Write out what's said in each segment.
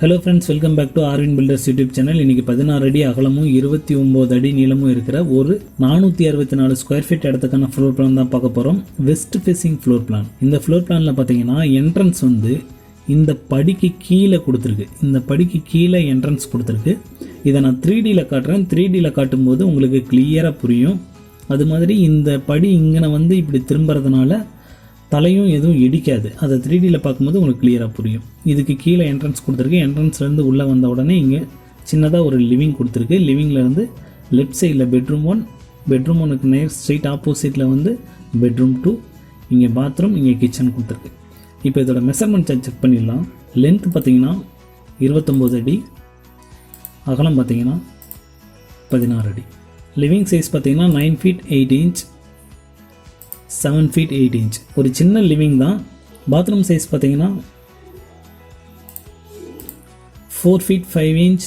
Hello friends, welcome back to Aarvin Builders YouTube channel. இன்னைக்கு 16 அடி அகலமும் 29 அடி நீளமும் இருக்கிற ஒரு 464 ஸ்கொயர் ஃபீட் இடத்துக்கான ஃப்ளோர் பிளான் தான் பார்க்க போறோம். West facing floor plan. இந்த ஃப்ளோர் பிளான்ல பாத்தீங்கன்னா என்ட்ரன்ஸ் வந்து இந்த படிக்கு கீழே கொடுத்திருக்கு. இந்த படிக்கு கீழே என்ட்ரன்ஸ் கொடுத்திருக்கு. இதை நான் 3Dல காட்டுறேன். 3Dல காட்டும்போது உங்களுக்கு கிளியரா புரியும். அது மாதிரி இந்த படி இங்கன வந்து இப்படி திரும்பறதுனால தலையும் எதுவும் இடிக்காது. அதை 3Dல பார்க்கும்போது உங்களுக்கு கிளியராக புரியும். இதுக்கு கீழே என்ட்ரன்ஸ் கொடுத்துருக்கு. என்ட்ரன்ஸ்லேருந்து உள்ளே வந்த உடனே இங்கே சின்னதாக ஒரு லிவிங் கொடுத்துருக்கு. லிவிங்லேருந்து லெஃப்ட் சைடில் பெட்ரூம் 1, பெட்ரூம் 1க்கு நேர் ஸ்ட்ரைட் ஆப்போசிட்டில் வந்து பெட்ரூம் 2, இங்கே பாத்ரூம், இங்கே கிச்சன் கொடுத்துருக்கு. இப்போ இதோட மெஷர்மெண்ட் செக் பண்ணிடலாம். லென்த் பார்த்தீங்கன்னா 29 அடி, அகலம் பார்த்தீங்கன்னா 16 அடி. லிவிங் சைஸ் பார்த்தீங்கன்னா 9 feet 8 inch, 7 feet 8 inch. ஒரு சின்ன லிவிங் தான். பாத்ரூம் சைஸ் பார்த்தீங்கன்னா 4 feet 5 inch,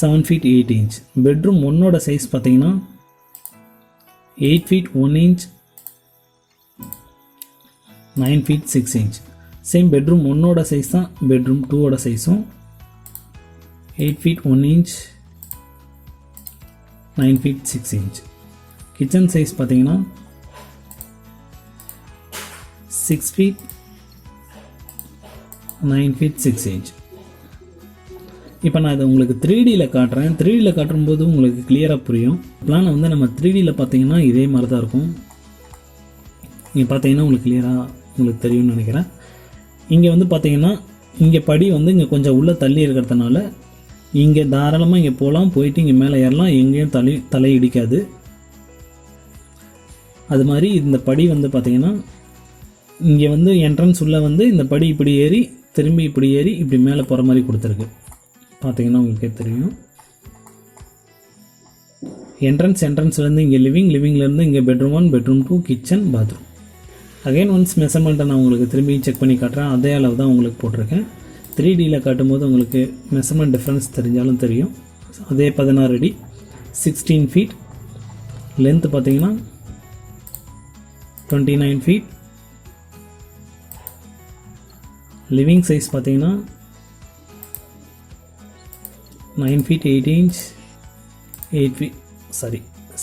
7 feet 8 inch. Bedroom 1ஓட சைஸ் பார்த்தீங்கன்னா 8 feet 1 inch, 9 feet 6 inch. Same bedroom 1ஓட சைஸ் தான் பெட்ரூம் 2ஓட சைஸும் 8 feet 1 inch, 9 feet 6 inch. Kitchen size பார்த்தீங்கன்னா 6 feet 9 feet 6 inch. இப்போ நான் இதை உங்களுக்கு 3Dல காட்டுறேன். 3Dல காட்டும்போது உங்களுக்கு கிளியராக புரியும். பிளானை வந்து நம்ம 3Dல பார்த்தீங்கன்னா இதே மாதிரி தான் இருக்கும். இங்கே பார்த்தீங்கன்னா உங்களுக்கு கிளியராக உங்களுக்கு தெரியும்னு நினைக்கிறேன். இங்கே வந்து பார்த்தீங்கன்னா இங்கே படி வந்து இங்கே கொஞ்சம் உள்ளே தள்ளி இருக்கிறதுனால இங்கே தாராளமாக இங்கே போகலாம், போயிட்டு இங்கே மேலே ஏறலாம், எங்கேயும் தலை இடிக்காது. அது மாதிரி இந்த படி வந்து பார்த்திங்கன்னா இங்கே வந்து என்ட்ரன்ஸ் உள்ளே வந்து இந்த படி இப்படி ஏறி திரும்பி இப்படி ஏறி இப்படி மேலே போகிற மாதிரி கொடுத்துருக்கு. பார்த்திங்கன்னா உங்களுக்கே தெரியும். என்ட்ரன்ஸ்லேருந்து இங்கே லிவிங்லேருந்து இங்கே bedroom 1, bedroom 2, kitchen, bathroom. Again once மெஷர்மெண்ட்டை நான் உங்களுக்கு திரும்பி செக் பண்ணி காட்டுறேன். அதே அளவு தான் உங்களுக்கு போட்டிருக்கேன். 3Dல காட்டும்போது உங்களுக்கு மெஷர்மெண்ட் டிஃப்ரென்ஸ் தெரிஞ்சாலும் தெரியும். அதே 16 அடி 16 feet. லென்த்து பார்த்திங்கன்னா 29 feet. லிவிங் சைஸ் பார்த்தீங்கன்னா 9 feet 8 inch,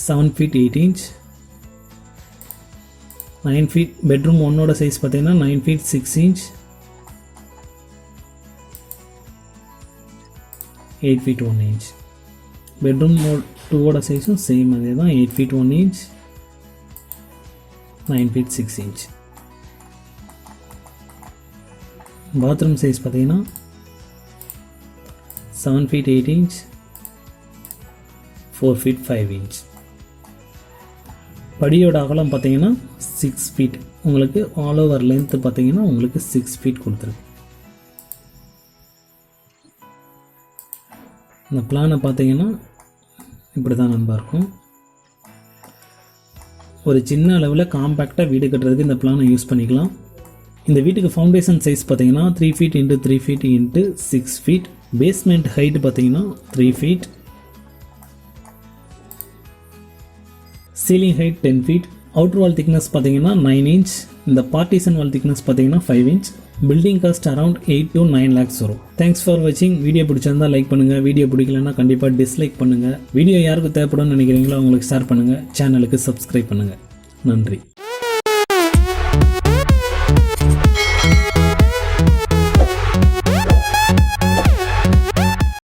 7 feet 8 inch, 9 feet. Bedroom 1ஓட சைஸ் பார்த்தீங்கன்னா 9 feet 6 inch, 8 feet 1 inch. Bedroom 2ஓட சைஸும் சேம் அதே தான், 8 feet 1 inch, 9 feet 6 inch. Bathroom size பார்த்தீங்கன்னா 7 feet 8 inch, 4 feet 5 inch. படியோட அகலம் பார்த்தீங்கன்னா 6 feet. உங்களுக்கு ஆல் ஓவர் லென்த் பார்த்தீங்கன்னா உங்களுக்கு 6 feet கொடுத்துருக்கு. இந்த பிளானை பார்த்தீங்கன்னா இப்படி தான் நண்பா இருக்கும். ஒரு சின்ன அளவில் காம்பேக்டாக வீடு கட்டுறதுக்கு இந்த பிளானை யூஸ் பண்ணிக்கலாம். இந்த வீட்டுக்கு ஃபவுண்டேஷன் சைஸ் பார்த்தீங்கன்னா 3 feet into 3 feet into 6 feet. Basement height பார்த்தீங்கன்னா 3 feet. Ceiling height 10 feet. Outer wall thickness பார்த்தீங்கன்னா 9 inch. இந்த பார்ட்டிஷன் வால் திக்னஸ் பார்த்தீங்கன்னா 5 inch. Building cost around 8 to 9 lakhs வரும். தேங்க்ஸ் ஃபார் வாட்சிங். வீடியோ பிடிச்சிருந்தா லைக் பண்ணுங்கள். வீடியோ பிடிக்கலன்னா கண்டிப்பாக டிஸ்லைக் பண்ணுங்கள். வீடியோ யாருக்கு தேவைப்படும்னு நினைக்கிறீங்களோ அவங்களுக்கு ஷேர் பண்ணுங்கள். சேனலுக்கு சப்ஸ்கிரைப் பண்ணுங்கள். நன்றி.